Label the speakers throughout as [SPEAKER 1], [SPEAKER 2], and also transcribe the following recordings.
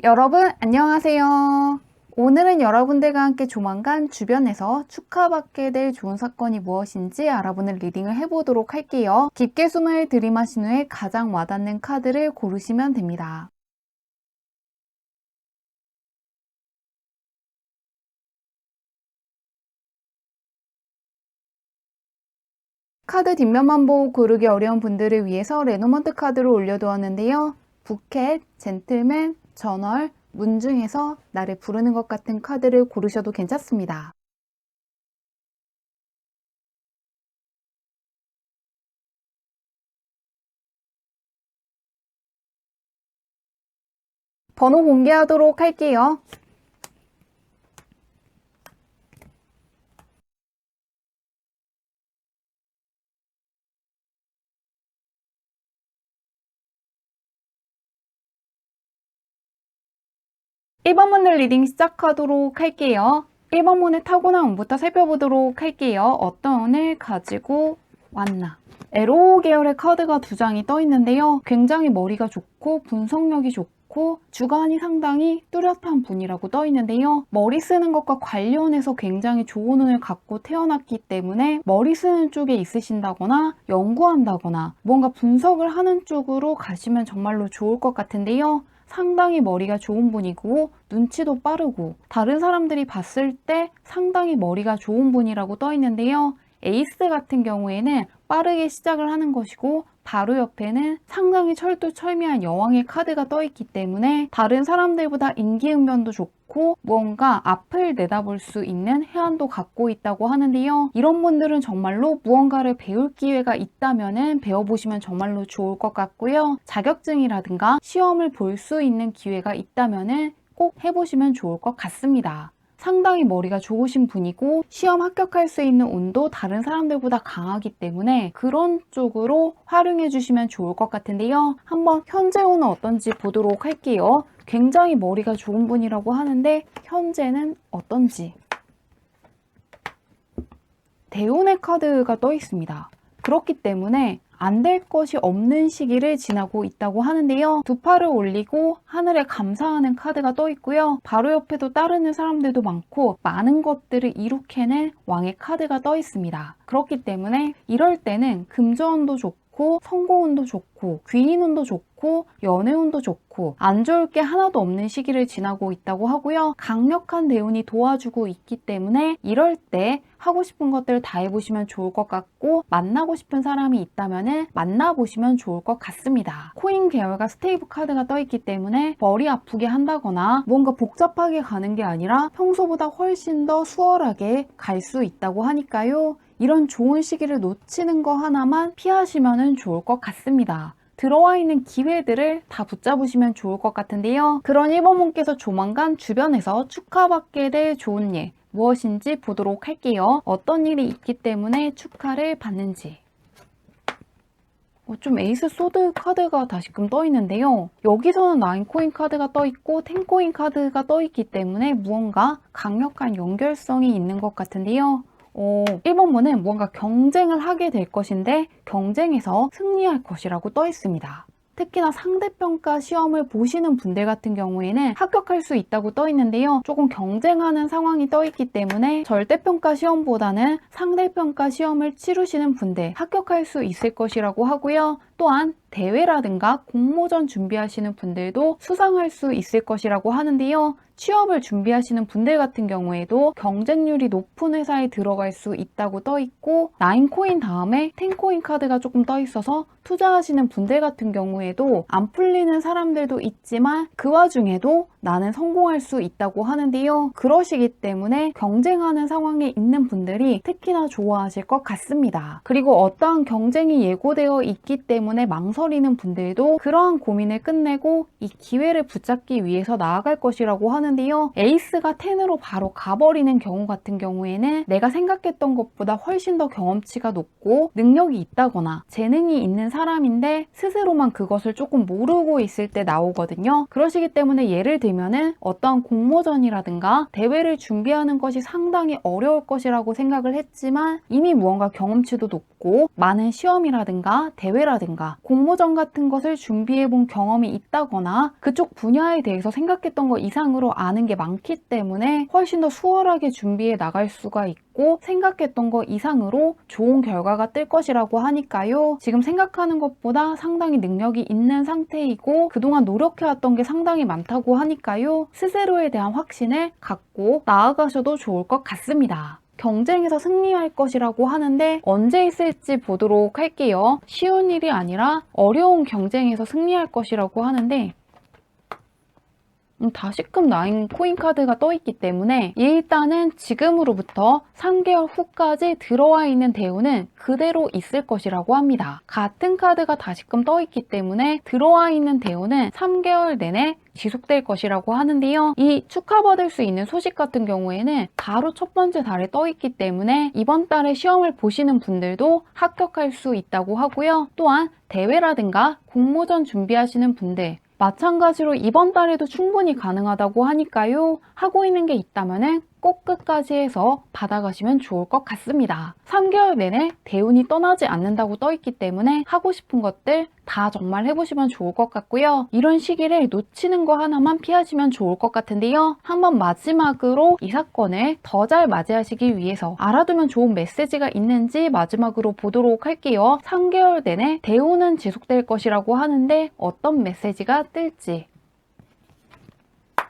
[SPEAKER 1] 여러분 안녕하세요. 오늘은 여러분들과 함께 조만간 주변에서 축하받게 될 좋은 사건이 무엇인지 알아보는 리딩을 해보도록 할게요. 깊게 숨을 들이마신 후에 가장 와닿는 카드를 고르시면 됩니다. 카드 뒷면만 보고 고르기 어려운 분들을 위해서 레노먼트 카드를 올려두었는데요. 부켓, 젠틀맨, 저널, 문 중에서 나를 부르는 것 같은 카드를 고르셔도 괜찮습니다. 번호 공개하도록 할게요. 1번 문을 리딩 시작하도록 할게요. 1번 문의 타고난 운부터 살펴보도록 할게요. 어떤 운을 가지고 왔나. 에로 계열의 카드가 두 장이 떠 있는데요. 굉장히 머리가 좋고 분석력이 좋고 주관이 상당히 뚜렷한 분이라고 떠 있는데요. 머리 쓰는 것과 관련해서 굉장히 좋은 운을 갖고 태어났기 때문에 머리 쓰는 쪽에 있으신다거나 연구한다거나 뭔가 분석을 하는 쪽으로 가시면 정말로 좋을 것 같은데요. 상당히 머리가 좋은 분이고 눈치도 빠르고 다른 사람들이 봤을 때 상당히 머리가 좋은 분이라고 떠 있는데요. 에이스 같은 경우에는 빠르게 시작을 하는 것이고 바로 옆에는 상당히 철두철미한 여왕의 카드가 떠 있기 때문에 다른 사람들보다 인기응변도 좋고 무언가 앞을 내다볼 수 있는 해안도 갖고 있다고 하는데요. 이런 분들은 정말로 무언가를 배울 기회가 있다면 배워보시면 정말로 좋을 것 같고요. 자격증이라든가 시험을 볼 수 있는 기회가 있다면 꼭 해보시면 좋을 것 같습니다. 상당히 머리가 좋으신 분이고 시험 합격할 수 있는 운도 다른 사람들보다 강하기 때문에 그런 쪽으로 활용해 주시면 좋을 것 같은데요. 한번 현재 운은 어떤지 보도록 할게요. 굉장히 머리가 좋은 분이라고 하는데 현재는 어떤지. 대운의 카드가 떠 있습니다. 그렇기 때문에 안 될 것이 없는 시기를 지나고 있다고 하는데요. 두 팔을 올리고 하늘에 감사하는 카드가 떠 있고요. 바로 옆에도 따르는 사람들도 많고 많은 것들을 이룩해낸 왕의 카드가 떠 있습니다. 그렇기 때문에 이럴 때는 금전운도 좋고 성공운도 좋고 귀인운도 좋고 연애운도 좋고 안 좋을 게 하나도 없는 시기를 지나고 있다고 하고요. 강력한 대운이 도와주고 있기 때문에 이럴 때 하고 싶은 것들을 다 해보시면 좋을 것 같고 만나고 싶은 사람이 있다면 만나보시면 좋을 것 같습니다. 코인 계열과 스테이브 카드가 떠 있기 때문에 머리 아프게 한다거나 뭔가 복잡하게 가는 게 아니라 평소보다 훨씬 더 수월하게 갈 수 있다고 하니까요. 이런 좋은 시기를 놓치는 거 하나만 피하시면 좋을 것 같습니다. 들어와 있는 기회들을 다 붙잡으시면 좋을 것 같은데요. 그런 1번 분께서 조만간 주변에서 축하받게 될 좋은 일 무엇인지 보도록 할게요. 어떤 일이 있기 때문에 축하를 받는지. 좀 에이스 소드 카드가 다시금 떠 있는데요. 여기서는 9코인 카드가 떠 있고 10코인 카드가 떠 있기 때문에 무언가 강력한 연결성이 있는 것 같은데요. 1번 문은 무언가 경쟁을 하게 될 것인데 경쟁에서 승리할 것이라고 떠 있습니다. 특히나 상대평가 시험을 보시는 분들 같은 경우에는 합격할 수 있다고 떠 있는데요. 조금 경쟁하는 상황이 떠 있기 때문에 절대평가 시험보다는 상대평가 시험을 치르시는 분들 합격할 수 있을 것이라고 하고요. 또한 대회라든가 공모전 준비하시는 분들도 수상할 수 있을 것이라고 하는데요. 취업을 준비하시는 분들 같은 경우에도 경쟁률이 높은 회사에 들어갈 수 있다고 떠 있고 9코인 다음에 10코인 카드가 조금 떠 있어서 투자하시는 분들 같은 경우에도 안 풀리는 사람들도 있지만 그 와중에도 나는 성공할 수 있다고 하는데요. 그러시기 때문에 경쟁하는 상황에 있는 분들이 특히나 좋아하실 것 같습니다. 그리고 어떠한 경쟁이 예고되어 있기 때문에 망설이는 분들도 그러한 고민을 끝내고 이 기회를 붙잡기 위해서 나아갈 것이라고 하는데요. 에이스가 10으로 바로 가버리는 경우 같은 경우에는 내가 생각했던 것보다 훨씬 더 경험치가 높고 능력이 있다거나 재능이 있는 사람인데 스스로만 그것을 조금 모르고 있을 때 나오거든요. 그러시기 때문에 예를 들면은 어떠한 공모전이라든가 대회를 준비하는 것이 상당히 어려울 것이라고 생각을 했지만 이미 무언가 경험치도 높고 많은 시험이라든가 대회라든가 공모전 공모전 같은 것을 준비해 본 경험이 있다거나 그쪽 분야에 대해서 생각했던 것 이상으로 아는 게 많기 때문에 훨씬 더 수월하게 준비해 나갈 수가 있고 생각했던 것 이상으로 좋은 결과가 뜰 것이라고 하니까요. 지금 생각하는 것보다 상당히 능력이 있는 상태이고 그동안 노력해왔던 게 상당히 많다고 하니까요. 스스로에 대한 확신을 갖고 나아가셔도 좋을 것 같습니다. 경쟁에서 승리할 것이라고 하는데 언제 있을지 보도록 할게요. 쉬운 일이 아니라 어려운 경쟁에서 승리할 것이라고 하는데 다시금 나인 코인 카드가 떠있기 때문에 일단은 지금으로부터 3개월 후까지 들어와 있는 대우는 그대로 있을 것이라고 합니다. 같은 카드가 다시금 떠있기 때문에 들어와 있는 대우는 3개월 내내 지속될 것이라고 하는데요. 이 축하받을 수 있는 소식 같은 경우에는 바로 첫 번째 달에 떠있기 때문에 이번 달에 시험을 보시는 분들도 합격할 수 있다고 하고요. 또한 대회라든가 공모전 준비하시는 분들 마찬가지로 이번 달에도 충분히 가능하다고 하니까요. 하고 있는 게 있다면 꼭 끝까지 해서 받아가시면 좋을 것 같습니다. 3개월 내내 대운이 떠나지 않는다고 떠있기 때문에 하고 싶은 것들 다 정말 해보시면 좋을 것 같고요. 이런 시기를 놓치는 거 하나만 피하시면 좋을 것 같은데요. 한번 마지막으로 이 사건을 더 잘 맞이하시기 위해서 알아두면 좋은 메시지가 있는지 마지막으로 보도록 할게요. 3개월 내내 대운은 지속될 것이라고 하는데 어떤 메시지가 뜰지.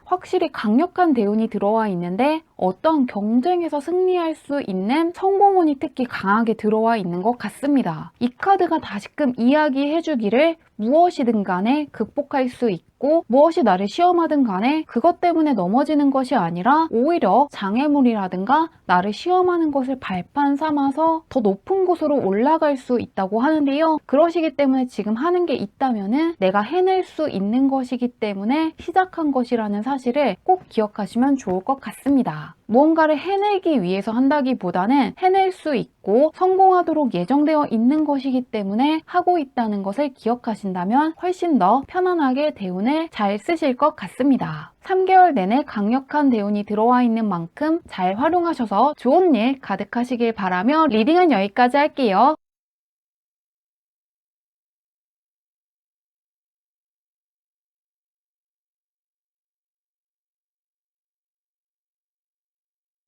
[SPEAKER 1] 확실히 강력한 대운이 들어와 있는데 어떤 경쟁에서 승리할 수 있는 성공운이 특히 강하게 들어와 있는 것 같습니다. 이 카드가 다시금 이야기해주기를 무엇이든 간에 극복할 수 있고 무엇이 나를 시험하든 간에 그것 때문에 넘어지는 것이 아니라 오히려 장애물이라든가 나를 시험하는 것을 발판 삼아서 더 높은 곳으로 올라갈 수 있다고 하는데요. 그러시기 때문에 지금 하는 게 있다면은 내가 해낼 수 있는 것이기 때문에 시작한 것이라는 사실을 꼭 기억하시면 좋을 것 같습니다. 무언가를 해내기 위해서 한다기보다는 해낼 수 있고 성공하도록 예정되어 있는 것이기 때문에 하고 있다는 것을 기억하신다면 훨씬 더 편안하게 대운을 잘 쓰실 것 같습니다. 3개월 내내 강력한 대운이 들어와 있는 만큼 잘 활용하셔서 좋은 일 가득하시길 바라며 리딩은 여기까지 할게요.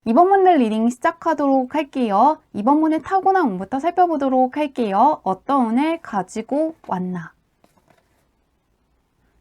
[SPEAKER 1] 이번 문들 리딩 시작하도록 할게요. 이번 문의 타고난 운부터 살펴보도록 할게요. 어떤 운을 가지고 왔나?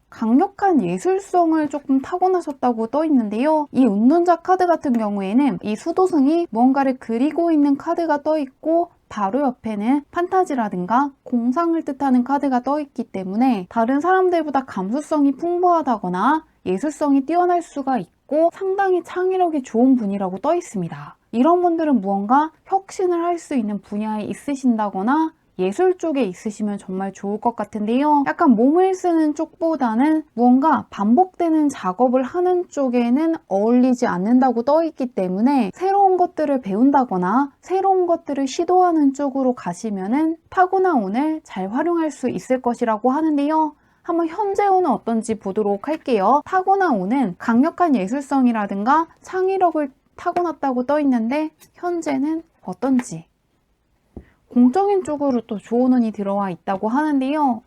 [SPEAKER 1] 강력한 예술성을 조금 타고나셨다고 떠 있는데요. 이 운론자 카드 같은 경우에는 이 수도승이 무언가를 그리고 있는 카드가 떠 있고 바로 옆에는 판타지라든가 공상을 뜻하는 카드가 떠 있기 때문에 다른 사람들보다 감수성이 풍부하다거나 예술성이 뛰어날 수가 있고 상당히 창의력이 좋은 분이라고 떠 있습니다. 이런 분들은 무언가 혁신을 할 수 있는 분야에 있으신다거나 예술 쪽에 있으시면 정말 좋을 것 같은데요. 약간 몸을 쓰는 쪽보다는 무언가 반복되는 작업을 하는 쪽에는 어울리지 않는다고 떠 있기 때문에 새로운 것들을 배운다거나 새로운 것들을 시도하는 쪽으로 가시면은 타고난 운을 잘 활용할 수 있을 것이라고 하는데요. 한번 현재 운은 어떤지 보도록 할게요. 타고난 운은 강력한 예술성이라든가 창의력을 타고났다고 떠 있는데 현재는 어떤지. 공적인 쪽으로 또 좋은 운이 들어와 있다고 하는데요.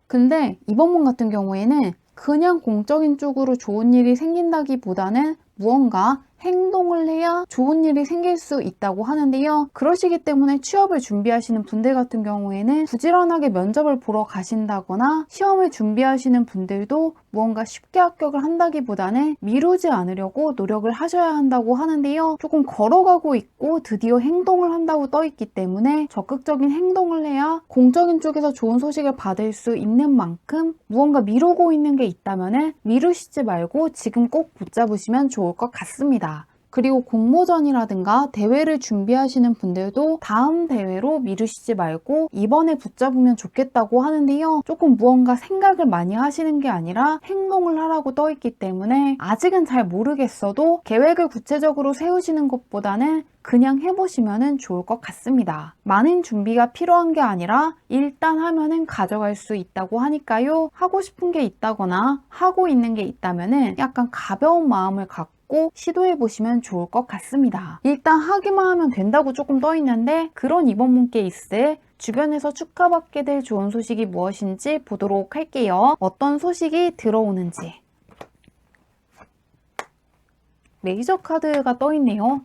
[SPEAKER 1] 근데 이번 문 같은 경우에는 그냥 공적인 쪽으로 좋은 일이 생긴다기보다는 무언가 행동을 해야 좋은 일이 생길 수 있다고 하는데요. 그러시기 때문에 취업을 준비하시는 분들 같은 경우에는 부지런하게 면접을 보러 가신다거나 시험을 준비하시는 분들도 무언가 쉽게 합격을 한다기보다는 미루지 않으려고 노력을 하셔야 한다고 하는데요. 조금 걸어가고 있고 드디어 행동을 한다고 떠 있기 때문에 적극적인 행동을 해야 공적인 쪽에서 좋은 소식을 받을 수 있는 만큼 무언가 미루고 있는 게 있다면 미루시지 말고 지금 꼭 붙잡으시면 좋을 것 같습니다. 그리고 공모전이라든가 대회를 준비하시는 분들도 다음 대회로 미루시지 말고 이번에 붙잡으면 좋겠다고 하는데요. 조금 무언가 생각을 많이 하시는 게 아니라 행동을 하라고 떠 있기 때문에 아직은 잘 모르겠어도 계획을 구체적으로 세우시는 것보다는 그냥 해보시면 좋을 것 같습니다. 많은 준비가 필요한 게 아니라 일단 하면은 가져갈 수 있다고 하니까요. 하고 싶은 게 있다거나 하고 있는 게 있다면은 약간 가벼운 마음을 갖고 시도해보시면 좋을 것 같습니다. 일단 하기만 하면 된다고 조금 떠 있는데 그런 이번 문께 있을 주변에서 축하받게 될 좋은 소식이 무엇인지 보도록 할게요. 어떤 소식이 들어오는지. 메이저 카드가 떠있네요.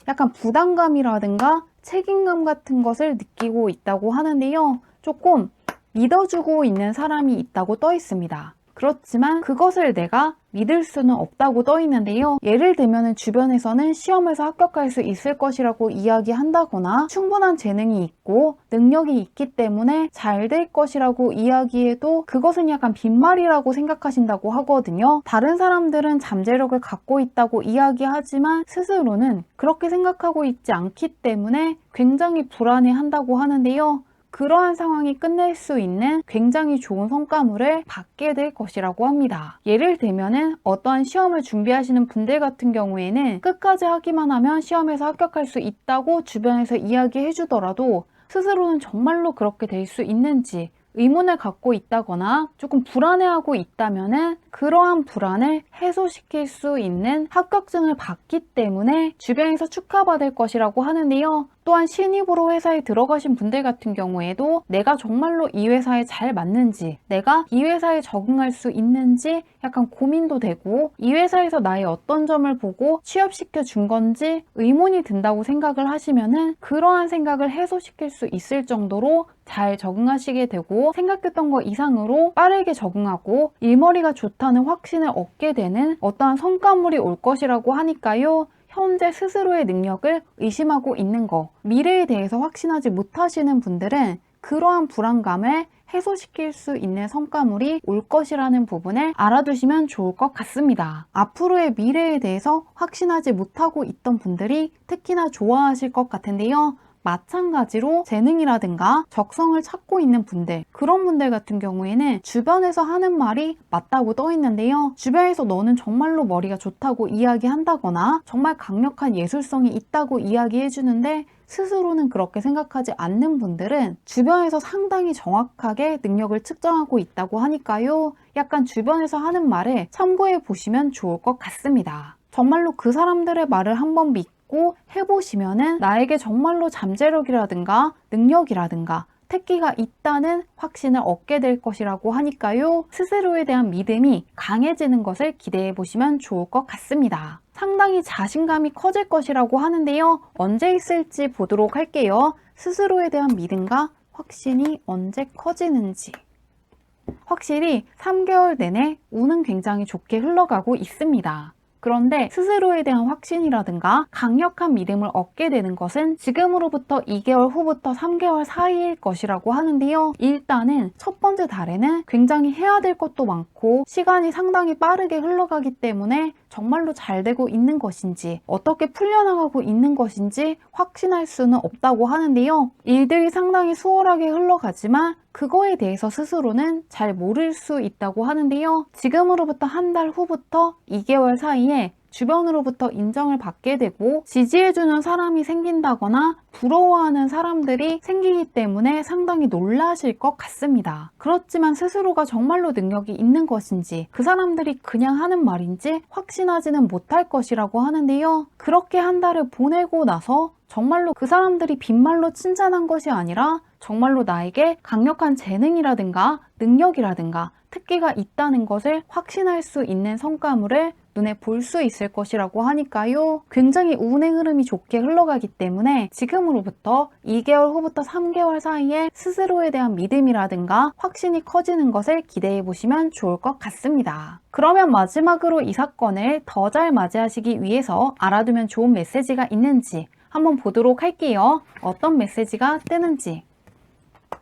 [SPEAKER 1] 약간 부담감이라든가 책임감 같은 것을 느끼고 있다고 하는데요. 조금 믿어주고 있는 사람이 있다고 떠 있습니다. 그렇지만 그것을 내가 믿을 수는 없다고 떠 있는데요. 예를 들면 주변에서는 시험에서 합격할 수 있을 것이라고 이야기한다거나 충분한 재능이 있고 능력이 있기 때문에 잘 될 것이라고 이야기해도 그것은 약간 빈말이라고 생각하신다고 하거든요. 다른 사람들은 잠재력을 갖고 있다고 이야기하지만 스스로는 그렇게 생각하고 있지 않기 때문에 굉장히 불안해한다고 하는데요. 그러한 상황이 끝낼 수 있는 굉장히 좋은 성과물을 받게 될 것이라고 합니다. 예를 들면은 어떠한 시험을 준비하시는 분들 같은 경우에는 끝까지 하기만 하면 시험에서 합격할 수 있다고 주변에서 이야기해 주더라도 스스로는 정말로 그렇게 될 수 있는지 의문을 갖고 있다거나 조금 불안해하고 있다면은 그러한 불안을 해소시킬 수 있는 합격증을 받기 때문에 주변에서 축하받을 것이라고 하는데요. 또한 신입으로 회사에 들어가신 분들 같은 경우에도 내가 정말로 이 회사에 잘 맞는지, 내가 이 회사에 적응할 수 있는지 약간 고민도 되고 이 회사에서 나의 어떤 점을 보고 취업시켜 준 건지 의문이 든다고 생각을 하시면은 그러한 생각을 해소시킬 수 있을 정도로 잘 적응하시게 되고 생각했던 것 이상으로 빠르게 적응하고 일머리가 좋다는 확신을 얻게 되는 어떠한 성과물이 올 것이라고 하니까요. 현재 스스로의 능력을 의심하고 있는 거, 미래에 대해서 확신하지 못하시는 분들은 그러한 불안감을 해소시킬 수 있는 성과물이 올 것이라는 부분을 알아두시면 좋을 것 같습니다. 앞으로의 미래에 대해서 확신하지 못하고 있던 분들이 특히나 좋아하실 것 같은데요. 마찬가지로 재능이라든가 적성을 찾고 있는 분들, 그런 분들 같은 경우에는 주변에서 하는 말이 맞다고 떠 있는데요. 주변에서 너는 정말로 머리가 좋다고 이야기한다거나 정말 강력한 예술성이 있다고 이야기해 주는데 스스로는 그렇게 생각하지 않는 분들은 주변에서 상당히 정확하게 능력을 측정하고 있다고 하니까요. 약간 주변에서 하는 말을 참고해 보시면 좋을 것 같습니다. 정말로 그 사람들의 말을 한번 믿고 해보시면은 나에게 정말로 잠재력이라든가 능력이라든가 특기가 있다는 확신을 얻게 될 것이라고 하니까요. 스스로에 대한 믿음이 강해지는 것을 기대해 보시면 좋을 것 같습니다. 상당히 자신감이 커질 것이라고 하는데요. 언제 있을지 보도록 할게요. 스스로에 대한 믿음과 확신이 언제 커지는지. 확실히 3개월 내내 운은 굉장히 좋게 흘러가고 있습니다. 그런데 스스로에 대한 확신이라든가 강력한 믿음을 얻게 되는 것은 지금으로부터 2개월 후부터 3개월 사이일 것이라고 하는데요. 일단은 첫 번째 달에는 굉장히 해야 될 것도 많고 시간이 상당히 빠르게 흘러가기 때문에 정말로 잘 되고 있는 것인지 어떻게 풀려나가고 있는 것인지 확신할 수는 없다고 하는데요. 일들이 상당히 수월하게 흘러가지만 그거에 대해서 스스로는 잘 모를 수 있다고 하는데요. 지금으로부터 한 달 후부터 2개월 사이에 주변으로부터 인정을 받게 되고 지지해주는 사람이 생긴다거나 부러워하는 사람들이 생기기 때문에 상당히 놀라실 것 같습니다. 그렇지만 스스로가 정말로 능력이 있는 것인지 그 사람들이 그냥 하는 말인지 확신하지는 못할 것이라고 하는데요. 그렇게 한 달을 보내고 나서 정말로 그 사람들이 빈말로 칭찬한 것이 아니라 정말로 나에게 강력한 재능이라든가 능력이라든가 특기가 있다는 것을 확신할 수 있는 성과물을 눈에 볼 수 있을 것이라고 하니까요. 굉장히 운의 흐름이 좋게 흘러가기 때문에 지금으로부터 2개월 후부터 3개월 사이에 스스로에 대한 믿음이라든가 확신이 커지는 것을 기대해 보시면 좋을 것 같습니다. 그러면 마지막으로 이 사건을 더 잘 맞이하시기 위해서 알아두면 좋은 메시지가 있는지 한번 보도록 할게요. 어떤 메시지가 뜨는지.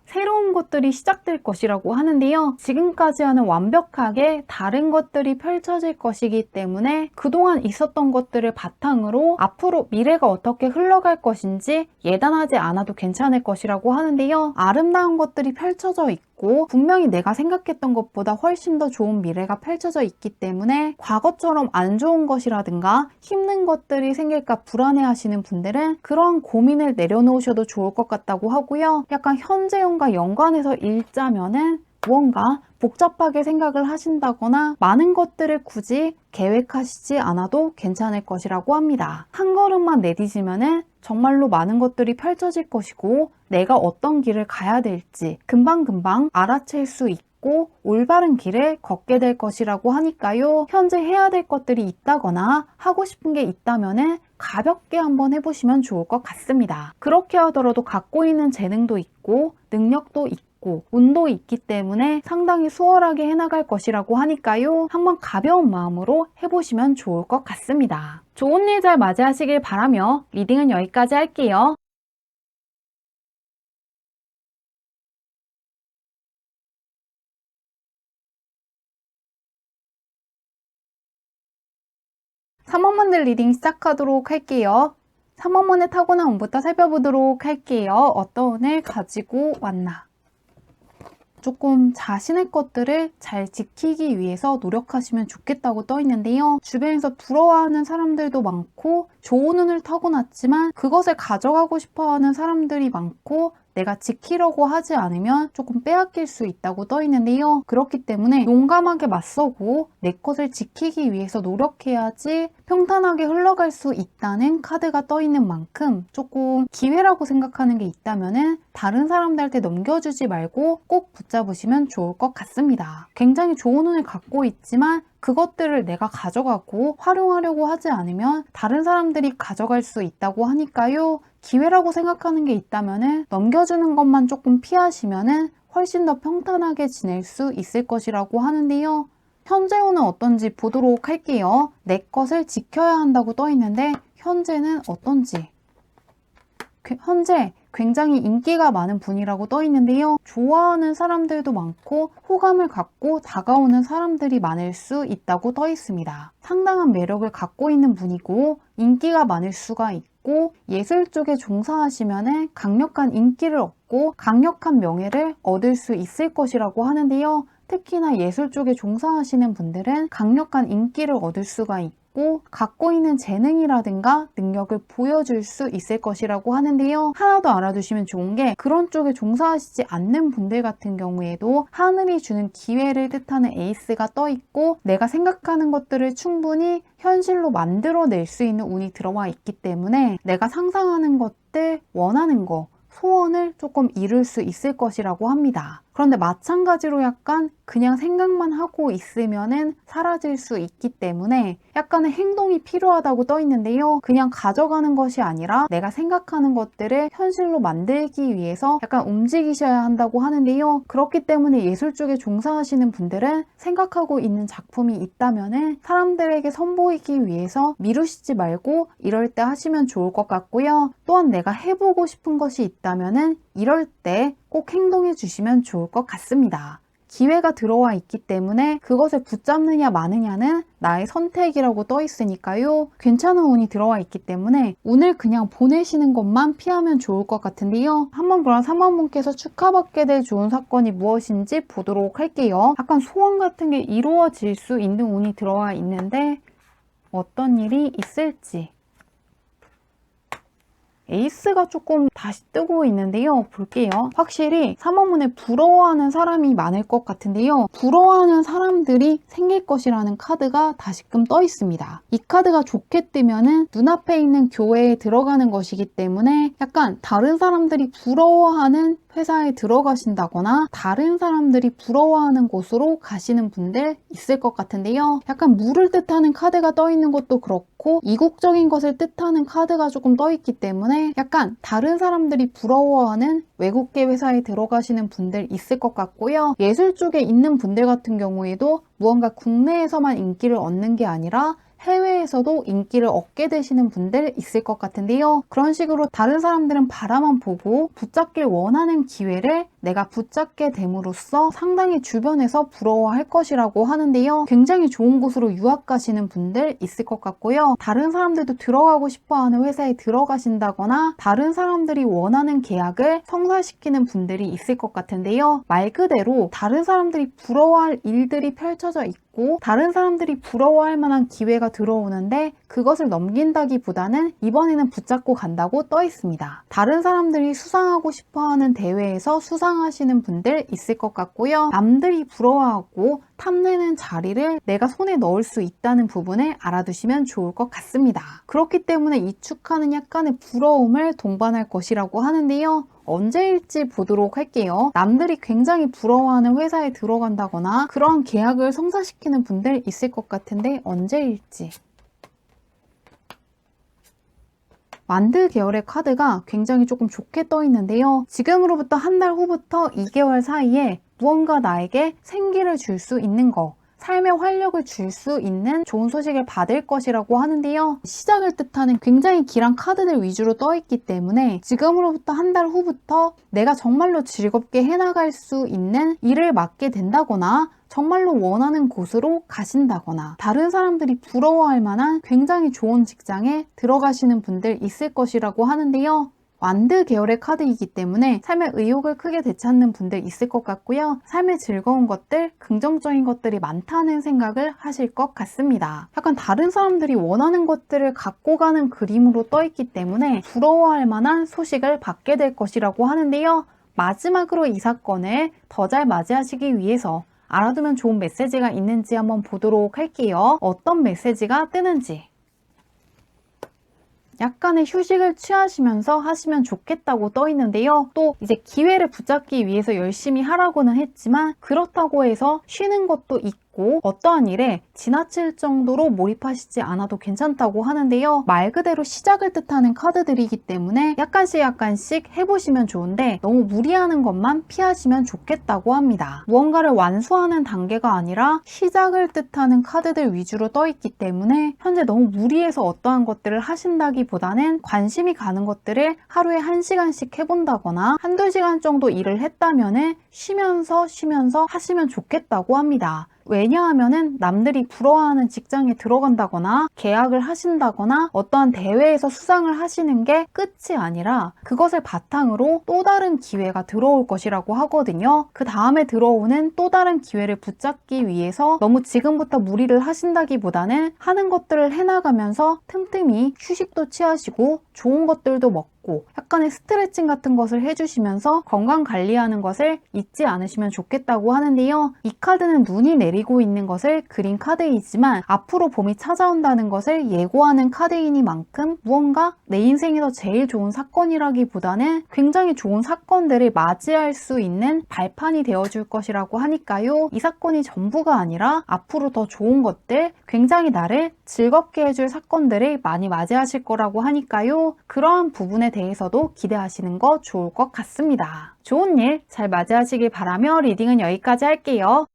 [SPEAKER 1] 새로운 것들이 시작될 것이라고 하는데요. 지금까지와는 완벽하게 다른 것들이 펼쳐질 것이기 때문에 그동안 있었던 것들을 바탕으로 앞으로 미래가 어떻게 흘러갈 것인지 예단하지 않아도 괜찮을 것이라고 하는데요. 아름다운 것들이 펼쳐져 있고 분명히 내가 생각했던 것보다 훨씬 더 좋은 미래가 펼쳐져 있기 때문에 과거처럼 안 좋은 것이라든가 힘든 것들이 생길까 불안해하시는 분들은 그러한 고민을 내려놓으셔도 좋을 것 같다고 하고요. 약간 현재형과 연관해서 읽자면은 무언가 복잡하게 생각을 하신다거나 많은 것들을 굳이 계획하시지 않아도 괜찮을 것이라고 합니다. 한 걸음만 내디디면은 정말로 많은 것들이 펼쳐질 것이고 내가 어떤 길을 가야 될지 금방금방 알아챌 수 있고 올바른 길을 걷게 될 것이라고 하니까요. 현재 해야 될 것들이 있다거나 하고 싶은 게 있다면은 가볍게 한번 해보시면 좋을 것 같습니다. 그렇게 하더라도 갖고 있는 재능도 있고 능력도 있고 운도 있기 때문에 상당히 수월하게 해나갈 것이라고 하니까요. 한번 가벼운 마음으로 해보시면 좋을 것 같습니다. 좋은 일 잘 맞이하시길 바라며 리딩은 여기까지 할게요. 삼원문들 리딩 시작하도록 할게요. 삼원문의 타고난 운부터 살펴보도록 할게요. 어떤 운을 가지고 왔나? 조금 자신의 것들을 잘 지키기 위해서 노력하시면 좋겠다고 떠 있는데요. 주변에서 부러워하는 사람들도 많고 좋은 운을 타고났지만 그것을 가져가고 싶어하는 사람들이 많고 내가 지키려고 하지 않으면 조금 빼앗길 수 있다고 떠 있는데요. 그렇기 때문에 용감하게 맞서고 내 것을 지키기 위해서 노력해야지 평탄하게 흘러갈 수 있다는 카드가 떠 있는 만큼 조금 기회라고 생각하는 게 있다면은 다른 사람들한테 넘겨주지 말고 꼭 붙잡으시면 좋을 것 같습니다. 굉장히 좋은 운을 갖고 있지만 그것들을 내가 가져가고 활용하려고 하지 않으면 다른 사람들이 가져갈 수 있다고 하니까요. 기회라고 생각하는 게 있다면 넘겨주는 것만 조금 피하시면 훨씬 더 평탄하게 지낼 수 있을 것이라고 하는데요. 현재 운은 어떤지 보도록 할게요. 내 것을 지켜야 한다고 떠 있는데 현재는 어떤지. 현재 굉장히 인기가 많은 분이라고 떠 있는데요. 좋아하는 사람들도 많고 호감을 갖고 다가오는 사람들이 많을 수 있다고 떠 있습니다. 상당한 매력을 갖고 있는 분이고 인기가 많을 수가 있고 예술 쪽에 종사하시면 강력한 인기를 얻고 강력한 명예를 얻을 수 있을 것이라고 하는데요. 특히나 예술 쪽에 종사하시는 분들은 강력한 인기를 얻을 수가 있고 갖고 있는 재능이라든가 능력을 보여줄 수 있을 것이라고 하는데요. 하나 더 알아두시면 좋은 게 그런 쪽에 종사하시지 않는 분들 같은 경우에도 하늘이 주는 기회를 뜻하는 에이스가 떠 있고 내가 생각하는 것들을 충분히 현실로 만들어낼 수 있는 운이 들어와 있기 때문에 내가 상상하는 것들, 원하는 거 소원을 조금 이룰 수 있을 것이라고 합니다. 그런데 마찬가지로 약간 그냥 생각만 하고 있으면은 사라질 수 있기 때문에 약간의 행동이 필요하다고 떠 있는데요. 그냥 가져가는 것이 아니라 내가 생각하는 것들을 현실로 만들기 위해서 약간 움직이셔야 한다고 하는데요. 그렇기 때문에 예술 쪽에 종사하시는 분들은 생각하고 있는 작품이 있다면은 사람들에게 선보이기 위해서 미루시지 말고 이럴 때 하시면 좋을 것 같고요. 또한 내가 해보고 싶은 것이 있다면은 이럴 때 꼭 행동해 주시면 좋을 것 같습니다. 기회가 들어와 있기 때문에 그것을 붙잡느냐 마느냐는 나의 선택이라고 떠 있으니까요. 괜찮은 운이 들어와 있기 때문에 운을 그냥 보내시는 것만 피하면 좋을 것 같은데요. 한번 그럼 3번분께서 축하받게 될 좋은 사건이 무엇인지 보도록 할게요. 약간 소원 같은 게 이루어질 수 있는 운이 들어와 있는데 어떤 일이 있을지. 에이스가 조금 다시 뜨고 있는데요. 볼게요. 확실히 3원문에 부러워하는 사람이 많을 것 같은데요. 부러워하는 사람들이 생길 것이라는 카드가 다시금 떠 있습니다. 이 카드가 좋게 뜨면은 눈앞에 있는 교회에 들어가는 것이기 때문에 약간 다른 사람들이 부러워하는 회사에 들어가신다거나 다른 사람들이 부러워하는 곳으로 가시는 분들 있을 것 같은데요. 약간 물을 뜻하는 카드가 떠 있는 것도 그렇고 이국적인 것을 뜻하는 카드가 조금 떠 있기 때문에 약간 다른 사람들이 부러워하는 외국계 회사에 들어가시는 분들 있을 것 같고요. 예술 쪽에 있는 분들 같은 경우에도 무언가 국내에서만 인기를 얻는 게 아니라 해외에서도 인기를 얻게 되시는 분들 있을 것 같은데요. 그런 식으로 다른 사람들은 바라만 보고 붙잡길 원하는 기회를 내가 붙잡게 됨으로써 상당히 주변에서 부러워할 것이라고 하는데요. 굉장히 좋은 곳으로 유학 가시는 분들 있을 것 같고요. 다른 사람들도 들어가고 싶어하는 회사에 들어가신다거나 다른 사람들이 원하는 계약을 성사시키는 분들이 있을 것 같은데요. 말 그대로 다른 사람들이 부러워할 일들이 펼쳐져 있고 있고 다른 사람들이 부러워할 만한 기회가 들어오는데 그것을 넘긴다기보다는 이번에는 붙잡고 간다고 떠 있습니다. 다른 사람들이 수상하고 싶어하는 대회에서 수상하시는 분들 있을 것 같고요. 남들이 부러워하고 탐내는 자리를 내가 손에 넣을 수 있다는 부분을 알아두시면 좋을 것 같습니다. 그렇기 때문에 이 축하는 약간의 부러움을 동반할 것이라고 하는데요. 언제일지 보도록 할게요. 남들이 굉장히 부러워하는 회사에 들어간다거나 그런 계약을 성사시키는 분들 있을 것 같은데 언제일지. 만드 계열의 카드가 굉장히 조금 좋게 떠 있는데요. 지금으로부터 한 달 후부터 2개월 사이에 무언가 나에게 생기를 줄 수 있는 거, 삶의 활력을 줄 수 있는 좋은 소식을 받을 것이라고 하는데요. 시작을 뜻하는 굉장히 길한 카드들 위주로 떠 있기 때문에 지금으로부터 한 달 후부터 내가 정말로 즐겁게 해나갈 수 있는 일을 맡게 된다거나 정말로 원하는 곳으로 가신다거나 다른 사람들이 부러워할 만한 굉장히 좋은 직장에 들어가시는 분들 있을 것이라고 하는데요. 완드 계열의 카드이기 때문에 삶의 의욕을 크게 되찾는 분들 있을 것 같고요. 삶의 즐거운 것들, 긍정적인 것들이 많다는 생각을 하실 것 같습니다. 약간 다른 사람들이 원하는 것들을 갖고 가는 그림으로 떠 있기 때문에 부러워할 만한 소식을 받게 될 것이라고 하는데요. 마지막으로 이 사건을 더 잘 맞이하시기 위해서 알아두면 좋은 메시지가 있는지 한번 보도록 할게요. 어떤 메시지가 뜨는지. 약간의 휴식을 취하시면서 하시면 좋겠다고 떠 있는데요. 또 이제 기회를 붙잡기 위해서 열심히 하라고는 했지만 그렇다고 해서 쉬는 것도 있고 어떠한 일에 지나칠 정도로 몰입하시지 않아도 괜찮다고 하는데요. 말 그대로 시작을 뜻하는 카드들이기 때문에 약간씩 해보시면 좋은데 너무 무리하는 것만 피하시면 좋겠다고 합니다. 무언가를 완수하는 단계가 아니라 시작을 뜻하는 카드들 위주로 떠 있기 때문에 현재 너무 무리해서 어떠한 것들을 하신다기보다는 관심이 가는 것들을 하루에 1시간씩 해본다거나 한두 시간 정도 일을 했다면 쉬면서 하시면 좋겠다고 합니다. 왜냐하면은 남들이 부러워하는 직장에 들어간다거나 계약을 하신다거나 어떠한 대회에서 수상을 하시는 게 끝이 아니라 그것을 바탕으로 또 다른 기회가 들어올 것이라고 하거든요. 그 다음에 들어오는 또 다른 기회를 붙잡기 위해서 너무 지금부터 무리를 하신다기보다는 하는 것들을 해나가면서 틈틈이 휴식도 취하시고 좋은 것들도 먹고 약간의 스트레칭 같은 것을 해주시면서 건강 관리하는 것을 잊지 않으시면 좋겠다고 하는데요. 이 카드는 눈이 내리고 있는 것을 그린 카드이지만 앞으로 봄이 찾아온다는 것을 예고하는 카드이니만큼 무언가 내 인생에서 제일 좋은 사건이라기보다는 굉장히 좋은 사건들을 맞이할 수 있는 발판이 되어줄 것이라고 하니까요. 이 사건이 전부가 아니라 앞으로 더 좋은 것들, 굉장히 나를 즐겁게 해줄 사건들을 많이 맞이하실 거라고 하니까요. 그러한 부분에 대해서도 기대하시는 거 좋을 것 같습니다. 좋은 일 잘 맞이하시길 바라며 리딩은 여기까지 할게요.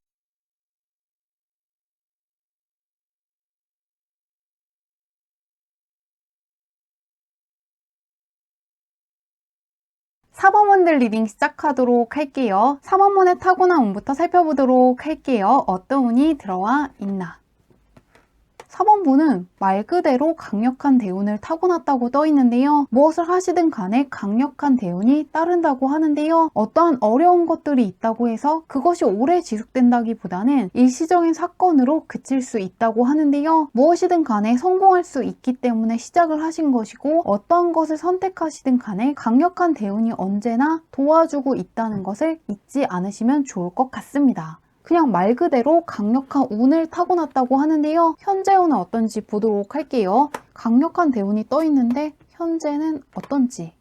[SPEAKER 1] 사번문들 리딩 시작하도록 할게요. 사번문의 타고난 운부터 살펴보도록 할게요. 어떤 운이 들어와 있나. 4번분은 말 그대로 강력한 대운을 타고났다고 떠 있는데요. 무엇을 하시든 간에 강력한 대운이 따른다고 하는데요. 어떠한 어려운 것들이 있다고 해서 그것이 오래 지속된다기보다는 일시적인 사건으로 그칠 수 있다고 하는데요. 무엇이든 간에 성공할 수 있기 때문에 시작을 하신 것이고 어떠한 것을 선택하시든 간에 강력한 대운이 언제나 도와주고 있다는 것을 잊지 않으시면 좋을 것 같습니다. 그냥 말 그대로 강력한 운을 타고났다고 하는데요. 현재 운은 어떤지 보도록 할게요. 강력한 대운이 떠 있는데 현재는 어떤지.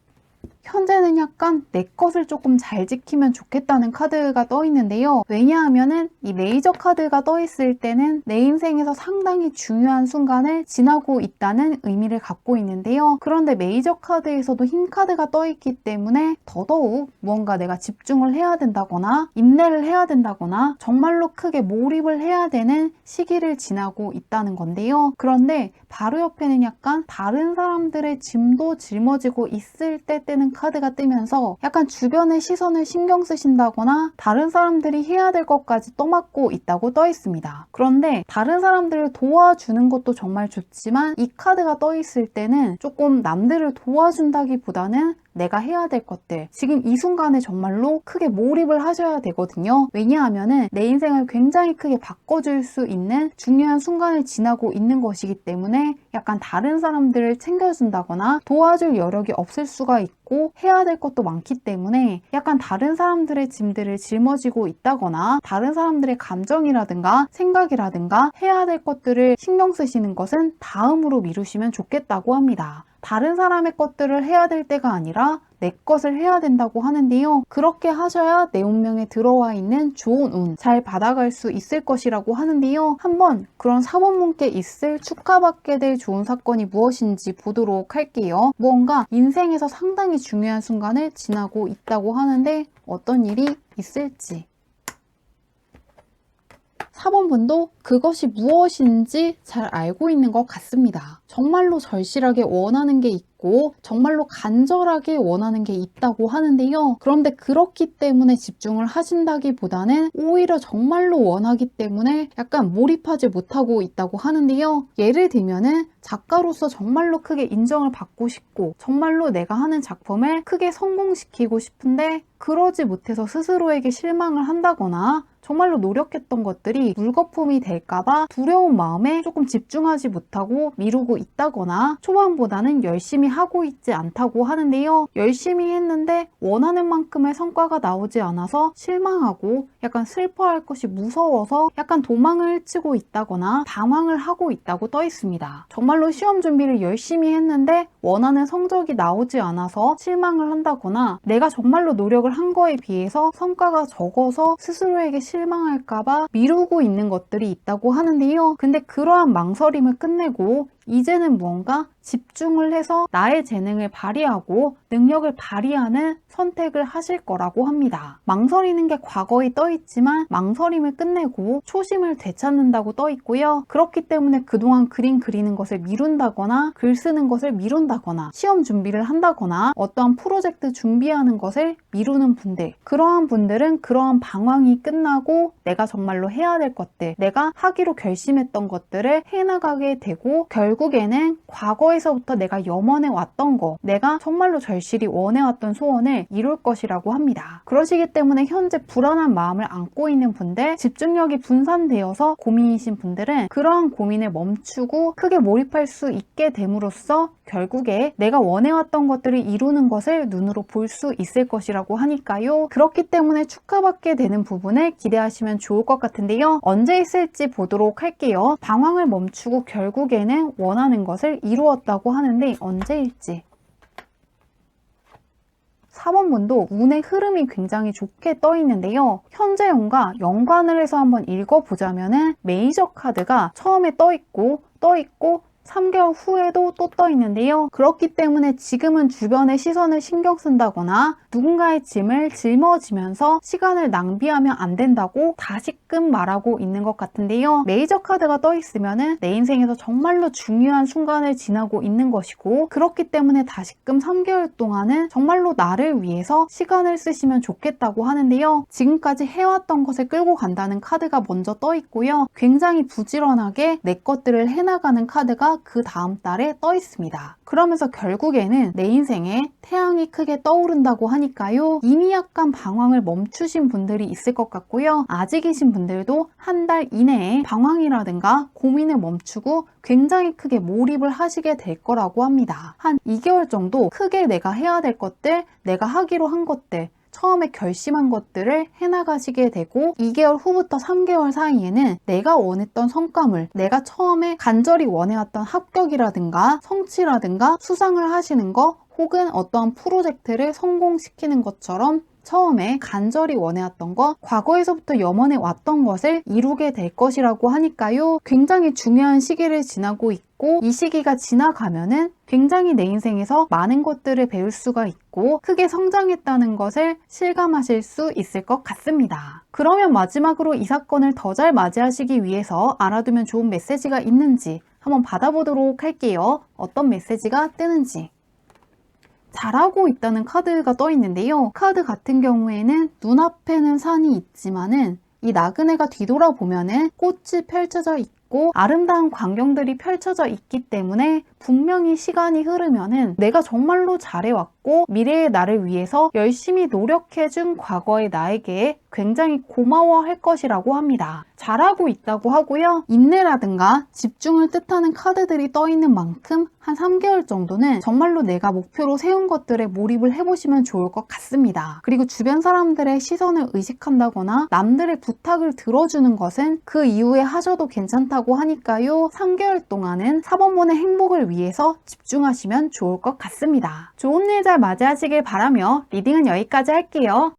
[SPEAKER 1] 현재는 약간 내 것을 조금 잘 지키면 좋겠다는 카드가 떠 있는데요. 왜냐하면은 이 메이저 카드가 떠 있을 때는 내 인생에서 상당히 중요한 순간을 지나고 있다는 의미를 갖고 있는데요. 그런데 메이저 카드에서도 흰 카드가 떠 있기 때문에 더더욱 무언가 내가 집중을 해야 된다거나 인내를 해야 된다거나 정말로 크게 몰입을 해야 되는 시기를 지나고 있다는 건데요. 그런데 바로 옆에는 약간 다른 사람들의 짐도 짊어지고 있을 때 뜨는 카드가 뜨면서 약간 주변의 시선을 신경 쓰신다거나 다른 사람들이 해야 될 것까지 떠맡고 있다고 떠 있습니다. 그런데 다른 사람들을 도와주는 것도 정말 좋지만 이 카드가 떠 있을 때는 조금 남들을 도와준다기보다는 내가 해야 될 것들, 지금 이 순간에 정말로 크게 몰입을 하셔야 되거든요. 왜냐하면은 내 인생을 굉장히 크게 바꿔줄 수 있는 중요한 순간을 지나고 있는 것이기 때문에 약간 다른 사람들을 챙겨준다거나 도와줄 여력이 없을 수가 있고 해야 될 것도 많기 때문에 약간 다른 사람들의 짐들을 짊어지고 있다거나 다른 사람들의 감정이라든가 생각이라든가 해야 될 것들을 신경 쓰시는 것은 다음으로 미루시면 좋겠다고 합니다. 다른 사람의 것들을 해야 될 때가 아니라 내 것을 해야 된다고 하는데요. 그렇게 하셔야 내 운명에 들어와 있는 좋은 운 잘 받아갈 수 있을 것이라고 하는데요. 한번 그런 사모님께 있을 축하받게 될 좋은 사건이 무엇인지 보도록 할게요. 무언가 인생에서 상당히 중요한 순간을 지나고 있다고 하는데 어떤 일이 있을지. 4번분도 그것이 무엇인지 잘 알고 있는 것 같습니다. 정말로 절실하게 원하는 게 있고 정말로 간절하게 원하는 게 있다고 하는데요. 그런데 그렇기 때문에 집중을 하신다기보다는 오히려 정말로 원하기 때문에 약간 몰입하지 못하고 있다고 하는데요. 예를 들면은 작가로서 정말로 크게 인정을 받고 싶고 정말로 내가 하는 작품을 크게 성공시키고 싶은데 그러지 못해서 스스로에게 실망을 한다거나 정말로 노력했던 것들이 물거품이 될까봐 두려운 마음에 조금 집중하지 못하고 미루고 있다거나 초반보다는 열심히 하고 있지 않다고 하는데요. 열심히 했는데 원하는 만큼의 성과가 나오지 않아서 실망하고 약간 슬퍼할 것이 무서워서 약간 도망을 치고 있다거나 방황을 하고 있다고 떠 있습니다. 정말로 시험 준비를 열심히 했는데 원하는 성적이 나오지 않아서 실망을 한다거나 내가 정말로 노력을 한 거에 비해서 성과가 적어서 스스로에게 실망할까봐 미루고 있는 것들이 있다고 하는데요. 근데 그러한 망설임을 끝내고 이제는 무언가 집중을 해서 나의 재능을 발휘하고 능력을 발휘하는 선택을 하실 거라고 합니다. 망설이는 게 과거에 떠 있지만 망설임을 끝내고 초심을 되찾는다고 떠 있고요. 그렇기 때문에 그동안 그림 그리는 것을 미룬다거나 글 쓰는 것을 미룬다거나 시험 준비를 한다거나 어떠한 프로젝트 준비하는 것을 미루는 분들, 그러한 분들은 그러한 방황이 끝나고 내가 정말로 해야 될 것들, 내가 하기로 결심했던 것들을 해나가게 되고 결국에는 과거에서부터 내가 염원해 왔던 거, 내가 정말로 절실히 원해왔던 소원을 이룰 것이라고 합니다. 그러시기 때문에 현재 불안한 마음을 안고 있는 분들, 집중력이 분산되어서 고민이신 분들은 그러한 고민을 멈추고 크게 몰입할 수 있게 됨으로써 결국에 내가 원해왔던 것들을 이루는 것을 눈으로 볼 수 있을 것이라고 하니까요. 그렇기 때문에 축하받게 되는 부분을 기대하시면 좋을 것 같은데요. 언제 있을지 보도록 할게요. 방황을 멈추고 결국에는 원하는 것을 이루었다고 하는데 언제일지. 4번분도 운의 흐름이 굉장히 좋게 떠 있는데요. 현재 운과 연관을 해서 한번 읽어보자면은 메이저 카드가 처음에 떠 있고 3개월 후에도 또 떠 있는데요. 그렇기 때문에 지금은 주변의 시선을 신경 쓴다거나 누군가의 짐을 짊어지면서 시간을 낭비하면 안 된다고 다시금 말하고 있는 것 같은데요. 메이저 카드가 떠 있으면 내 인생에서 정말로 중요한 순간을 지나고 있는 것이고 그렇기 때문에 다시금 3개월 동안은 정말로 나를 위해서 시간을 쓰시면 좋겠다고 하는데요. 지금까지 해왔던 것을 끌고 간다는 카드가 먼저 떠 있고요. 굉장히 부지런하게 내 것들을 해나가는 카드가 그 다음 달에 떠 있습니다. 그러면서 결국에는 내 인생에 태양이 크게 떠오른다고 하니까요. 이미 약간 방황을 멈추신 분들이 있을 것 같고요. 아직이신 분들도 한 달 이내에 방황이라든가 고민을 멈추고 굉장히 크게 몰입을 하시게 될 거라고 합니다. 한 2개월 정도 크게 내가 해야 될 것들, 내가 하기로 한 것들, 처음에 결심한 것들을 해나가시게 되고 2개월 후부터 3개월 사이에는 내가 원했던 성과물, 내가 처음에 간절히 원해왔던 합격이라든가 성취라든가 수상을 하시는 거 혹은 어떠한 프로젝트를 성공시키는 것처럼 처음에 간절히 원해왔던 것, 과거에서부터 염원해 왔던 것을 이루게 될 것이라고 하니까요. 굉장히 중요한 시기를 지나고 있고 이 시기가 지나가면은 굉장히 내 인생에서 많은 것들을 배울 수가 있고 크게 성장했다는 것을 실감하실 수 있을 것 같습니다. 그러면 마지막으로 이 사건을 더 잘 맞이하시기 위해서 알아두면 좋은 메시지가 있는지 한번 받아보도록 할게요. 어떤 메시지가 뜨는지. 잘하고 있다는 카드가 떠 있는데요. 카드 같은 경우에는 눈앞에는 산이 있지만은 이 나그네가 뒤돌아보면은 꽃이 펼쳐져 있고 있고 아름다운 광경들이 펼쳐져 있기 때문에 분명히 시간이 흐르면은 내가 정말로 잘해왔고 미래의 나를 위해서 열심히 노력해준 과거의 나에게 굉장히 고마워할 것이라고 합니다. 잘하고 있다고 하고요. 인내라든가 집중을 뜻하는 카드들이 떠 있는 만큼 한 3개월 정도는 정말로 내가 목표로 세운 것들에 몰입을 해보시면 좋을 것 같습니다. 그리고 주변 사람들의 시선을 의식한다거나 남들의 부탁을 들어주는 것은 그 이후에 하셔도 괜찮다고 하니까요. 3개월 동안은 4번분의 행복을 위해서 집중하시면 좋을 것 같습니다. 좋은 일 잘 맞이하시길 바라며 리딩은 여기까지 할게요.